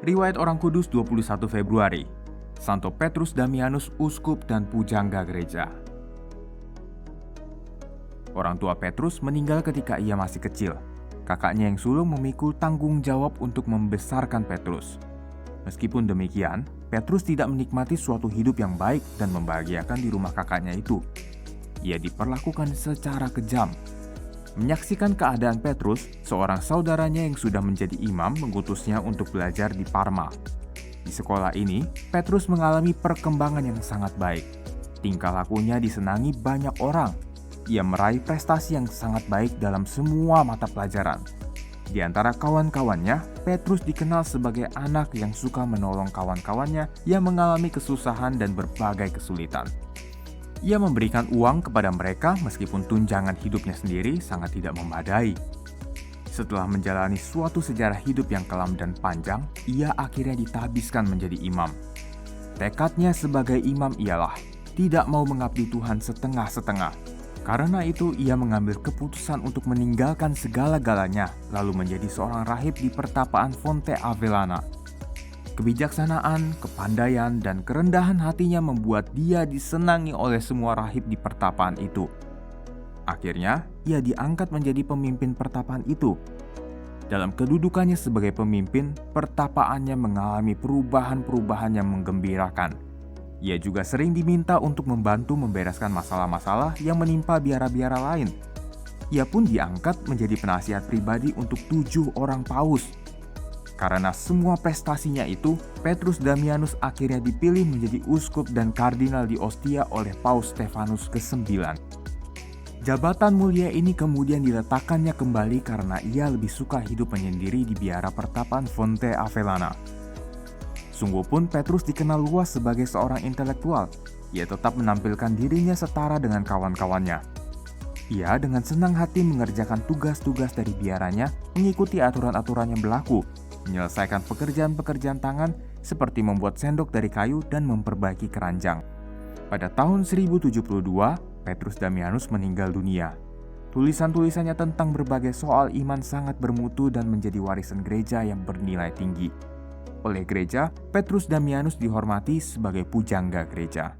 Riwayat Orang Kudus 21 Februari. Santo Petrus Damianus, uskup dan pujangga gereja. Orang tua Petrus meninggal ketika ia masih kecil. Kakaknya yang sulung memikul tanggung jawab untuk membesarkan Petrus. Meskipun demikian, Petrus tidak menikmati suatu hidup yang baik dan membahagiakan di rumah kakaknya itu. Ia diperlakukan secara kejam. Menyaksikan keadaan Petrus, seorang saudaranya yang sudah menjadi imam mengutusnya untuk belajar di Parma. Di sekolah ini, Petrus mengalami perkembangan yang sangat baik. Tingkah lakunya disenangi banyak orang. Ia meraih prestasi yang sangat baik dalam semua mata pelajaran. Di antara kawan-kawannya, Petrus dikenal sebagai anak yang suka menolong kawan-kawannya yang mengalami kesusahan dan berbagai kesulitan. Ia memberikan uang kepada mereka meskipun tunjangan hidupnya sendiri sangat tidak memadai. Setelah menjalani suatu sejarah hidup yang kelam dan panjang, ia akhirnya ditabiskan menjadi imam. Tekadnya sebagai imam ialah tidak mau mengabdi Tuhan setengah-setengah. Karena itu ia mengambil keputusan untuk meninggalkan segala-galanya lalu menjadi seorang rahib di pertapaan Fonte Avellana. Kebijaksanaan, kepandaian, dan kerendahan hatinya membuat dia disenangi oleh semua rahib di pertapaan itu. Akhirnya, ia diangkat menjadi pemimpin pertapaan itu. Dalam kedudukannya sebagai pemimpin, pertapaannya mengalami perubahan-perubahan yang menggembirakan. Ia juga sering diminta untuk membantu membereskan masalah-masalah yang menimpa biara-biara lain. Ia pun diangkat menjadi penasihat pribadi untuk 7 orang paus. Karena semua prestasinya itu, Petrus Damianus akhirnya dipilih menjadi uskup dan kardinal di Ostia oleh Paus Stefanus ke-9. Jabatan mulia ini kemudian diletakkannya kembali karena ia lebih suka hidup menyendiri di biara pertapaan Fonte Avellana. Sungguh pun Petrus dikenal luas sebagai seorang intelektual. Ia tetap menampilkan dirinya setara dengan kawan-kawannya. Ia dengan senang hati mengerjakan tugas-tugas dari biaranya, mengikuti aturan-aturan yang berlaku, menyelesaikan pekerjaan-pekerjaan tangan seperti membuat sendok dari kayu dan memperbaiki keranjang. Pada tahun 1072, Petrus Damianus meninggal dunia. Tulisan-tulisannya tentang berbagai soal iman sangat bermutu dan menjadi warisan gereja yang bernilai tinggi. Oleh gereja, Petrus Damianus dihormati sebagai pujangga gereja.